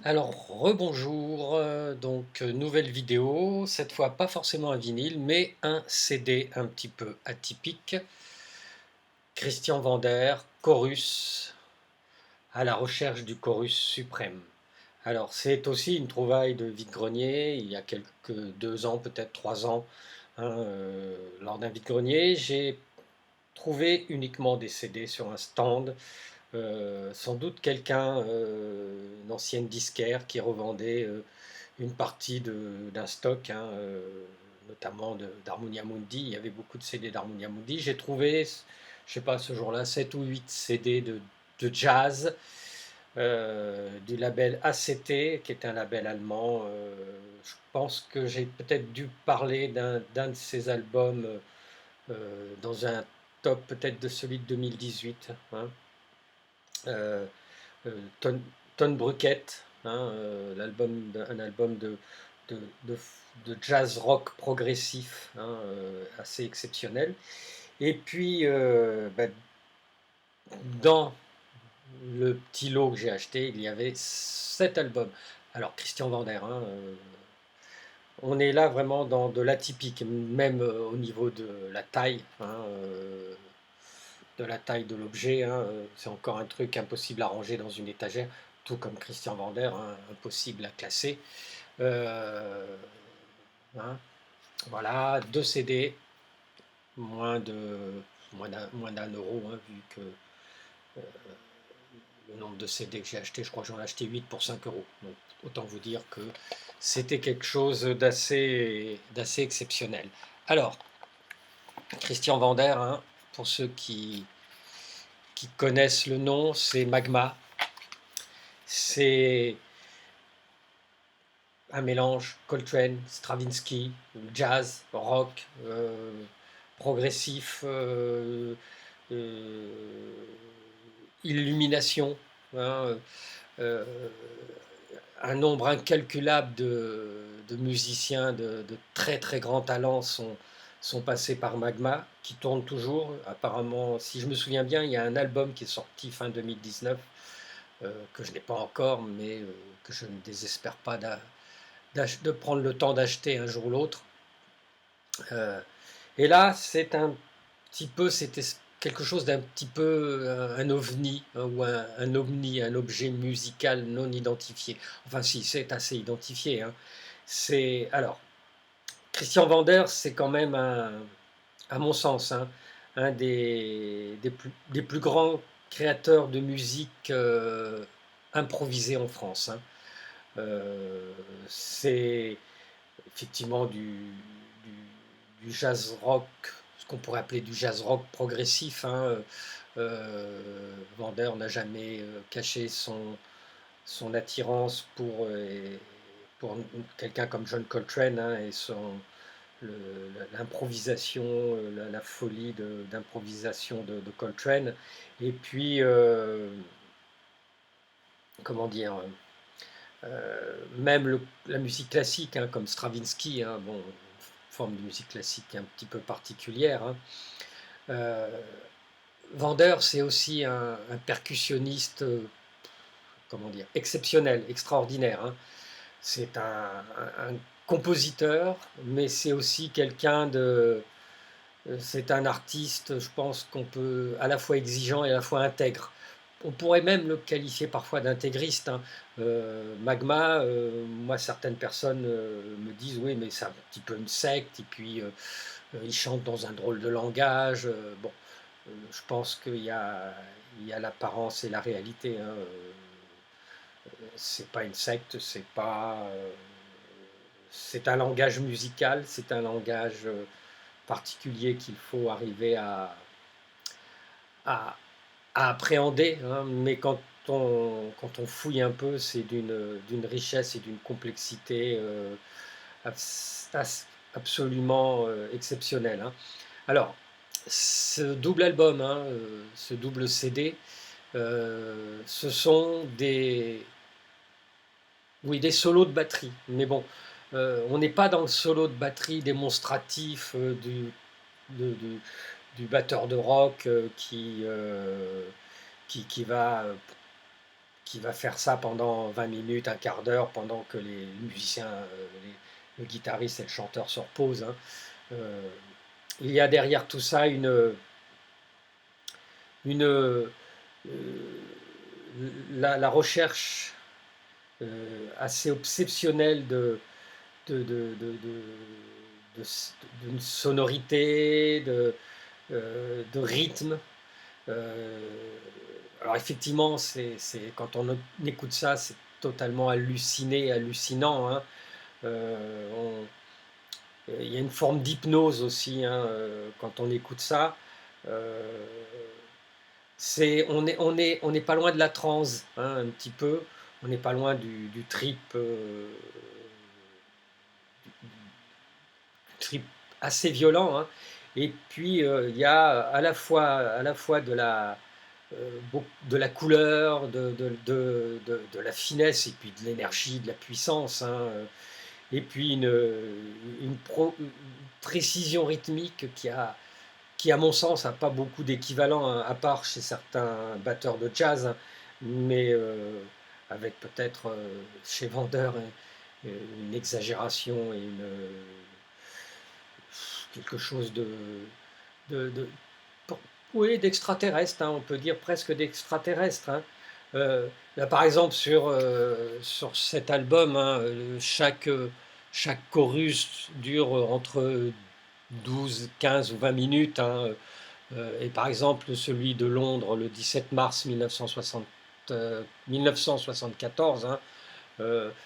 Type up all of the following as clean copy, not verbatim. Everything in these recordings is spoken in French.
Alors, rebonjour, nouvelle vidéo, cette fois pas forcément un vinyle, mais un CD un petit peu atypique. Christian Vander, Chorus, à la recherche du chorus suprême. Alors, c'est aussi une trouvaille de vide-grenier, il y a quelques 2 ans, peut-être 3 ans, lors d'un vide-grenier, j'ai trouvé uniquement des CD sur un stand. Sans doute quelqu'un, une ancienne disquaire qui revendait une partie d'un stock, notamment d'Harmonia Mundi. Il y avait beaucoup de CD d'Harmonia Mundi. J'ai trouvé, je sais pas, ce jour-là, 7 ou 8 CD de jazz du label ACT, qui est un label allemand. Je pense que j'ai peut-être dû parler d'un de ces albums dans un top peut-être de celui de 2018. Euh, Ton, Ton Bruckett, un album de, de- de jazz rock progressif, assez exceptionnel. Et puis, dans le petit lot que j'ai acheté, il y avait 7 albums. Alors, Christian Vander, on est là vraiment dans de l'atypique, même au niveau de la taille de l'objet, c'est encore un truc impossible à ranger dans une étagère, tout comme Christian Vander, impossible à classer. Euh, hein, voilà, 2 CD, moins d'un euro, vu que le nombre de CD que j'ai acheté, je crois que j'en ai acheté 8 pour 5 euros. Donc autant vous dire que c'était quelque chose d'assez exceptionnel. Alors, Christian Vander, pour ceux qui connaissent le nom, c'est Magma. C'est un mélange Coltrane, Stravinsky, jazz, rock, progressif, euh, illumination, hein, euh, un nombre incalculable de musiciens de très très grand talent sont passés par Magma, qui tourne toujours. Apparemment, si je me souviens bien, il y a un album qui est sorti fin 2019, que je n'ai pas encore, mais que je ne désespère pas de prendre le temps d'acheter un jour ou l'autre. Euh, et là, c'était quelque chose d'un petit peu un ovni, ou un omni, un objet musical non identifié. Enfin, si, c'est assez identifié. Alors, Christian Vander, c'est quand même, à mon sens, un des plus grands créateurs de musique improvisée en France. Euh, c'est effectivement du jazz rock, ce qu'on pourrait appeler du jazz rock progressif. Vander n'a jamais caché son attirance pour quelqu'un comme John Coltrane, et l'improvisation, la folie d'improvisation de Coltrane. Et puis, comment dire, même la musique classique, comme Stravinsky, bon, forme de musique classique un petit peu particulière. Euh, Vander, c'est aussi un percussionniste, comment dire, exceptionnel, extraordinaire. C'est un compositeur, mais c'est aussi c'est un artiste, je pense qu'on peut à la fois exigeant et à la fois intègre. On pourrait même le qualifier parfois d'intégriste. Magma, moi certaines personnes me disent oui, mais c'est un petit peu une secte, et puis il chante dans un drôle de langage. Bon, je pense il y a l'apparence et la réalité. C'est pas une secte, c'est un langage musical, c'est un langage particulier qu'il faut arriver à, à appréhender, mais quand on fouille un peu, c'est d'une richesse et d'une complexité absolument exceptionnelle. Alors, ce double album, ce double CD, ce sont oui, des solos de batterie. Mais bon, on n'est pas dans le solo de batterie démonstratif du batteur de rock qui va faire ça pendant 20 minutes, un quart d'heure, pendant que les musiciens, le guitariste et le chanteur se reposent, hein. Il y a derrière tout ça une la recherche assez obsessionnelle de, de- de- de- d'une sonorité, de rythme. Euh, alors effectivement, quand on écoute ça, c'est totalement hallucinant, hein. Il y a une forme d'hypnose aussi, hein, quand on écoute ça. Euh, on n'est pas loin de la transe, hein, un petit peu. On n'est pas loin du trip, trip assez violent, hein. Et puis il y a à la fois de la couleur, de la finesse, et puis de l'énergie, de la puissance, hein. Et puis une précision rythmique qui à mon sens, n'a pas beaucoup d'équivalent, hein, à part chez certains batteurs de jazz, hein, mais avec peut-être chez Vendeur une exagération et quelque chose de, de- oui, d'extraterrestre, hein, on peut dire presque d'extraterrestre, hein. Là, par exemple, sur cet album, hein, chaque chorus dure entre 12, 15 ou 20 minutes, hein. Et par exemple, celui de Londres, le 17 mars 1974, hein,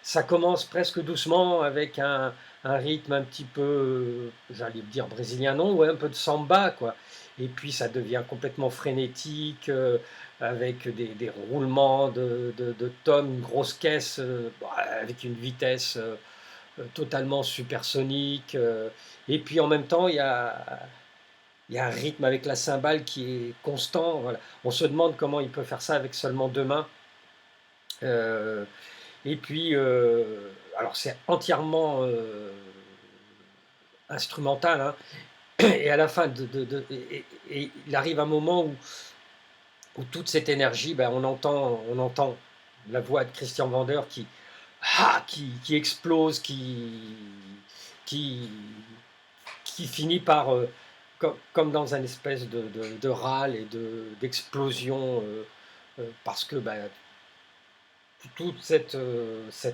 ça commence presque doucement avec un rythme un petit peu, j'allais dire brésilien, non, ouais, un peu de samba, quoi. Et puis ça devient complètement frénétique, avec des roulements de tomes, une grosse caisse, avec une vitesse totalement supersonique. Et puis en même temps, il y a un rythme avec la cymbale qui est constant. Voilà. On se demande comment il peut faire ça avec seulement deux mains. Euh, et puis, alors c'est entièrement instrumental, hein. Et à la fin, et il arrive un moment où toute cette énergie, ben, on entend la voix de Christian Vander qui explose, qui, qui finit par, comme dans un espèce de râle et d'explosion, parce que ben, toute cette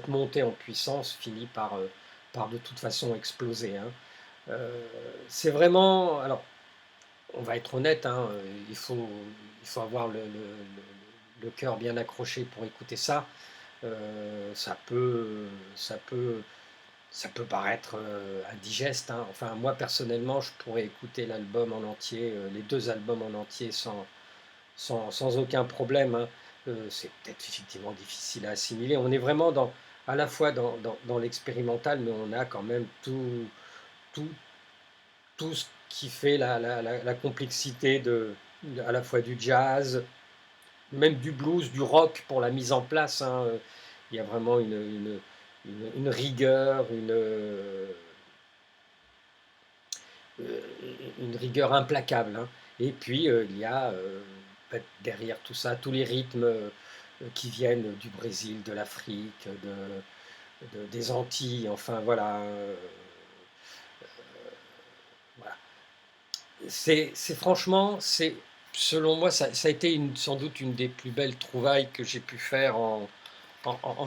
montée en puissance finit par de toute façon exploser, hein. Euh, c'est vraiment, alors on va être honnête, hein, il faut avoir le cœur bien accroché pour écouter ça. Ça ça peut, ça peut paraître indigeste, hein. Enfin, moi personnellement, je pourrais écouter l'album en entier, les deux albums en entier sans aucun problème, hein. C'est peut-être effectivement difficile à assimiler. On est vraiment à la fois dans l'expérimental, mais on a quand même tout, tout ce qui fait la complexité à la fois du jazz, même du blues, du rock pour la mise en place, hein. Il y a vraiment une rigueur, une rigueur implacable, hein. Et puis il y a derrière tout ça tous les rythmes qui viennent du Brésil, de l'Afrique, des Antilles, enfin voilà. Voilà. C'est franchement, selon moi, ça a été sans doute une des plus belles trouvailles que j'ai pu faire en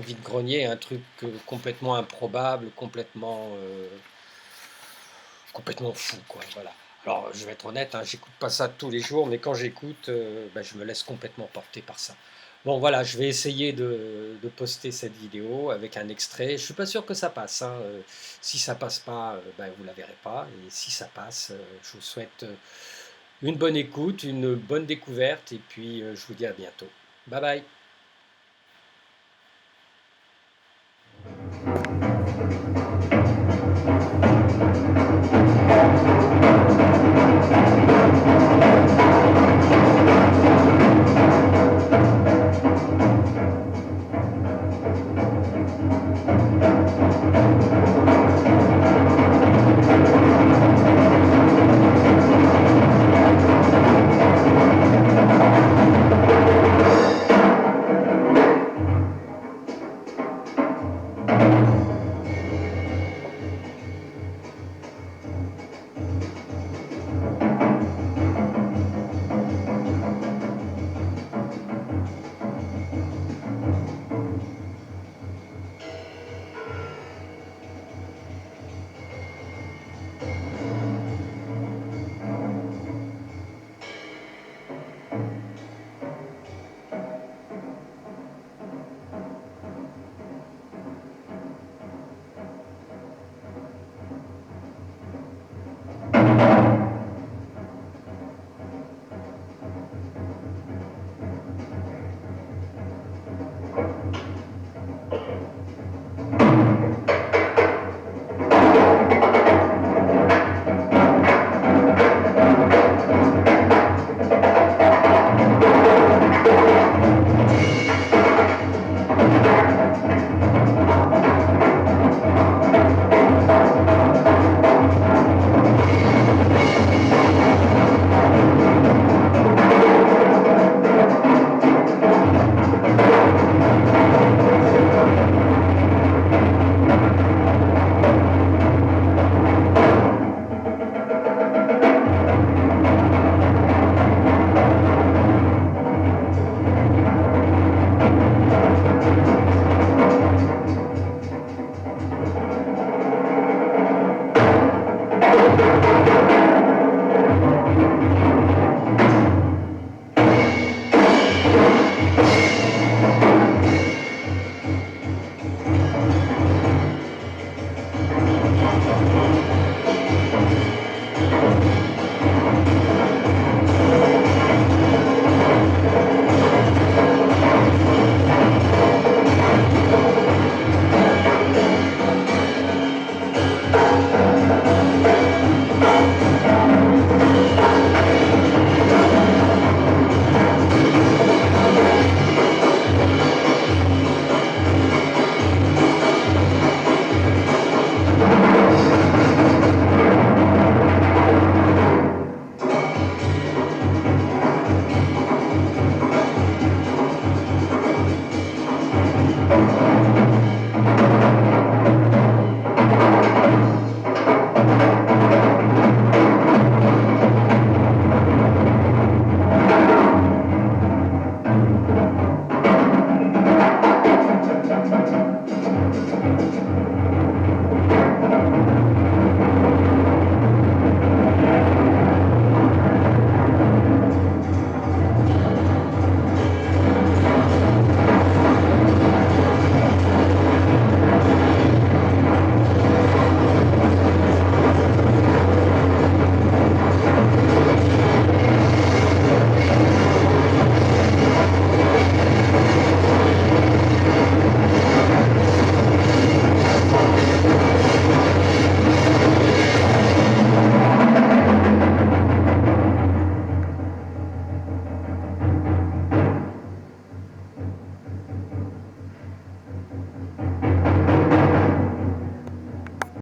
vide-grenier, un truc complètement improbable, complètement fou, quoi. Voilà. Alors, je vais être honnête, hein, j'écoute pas ça tous les jours, mais quand j'écoute, ben, je me laisse complètement porter par ça. Bon, voilà, je vais essayer de poster cette vidéo avec un extrait. Je suis pas sûr que ça passe, hein. Si ça passe pas, ben, vous la verrez pas. Et si ça passe, je vous souhaite une bonne écoute, une bonne découverte, et puis je vous dis à bientôt. Bye bye.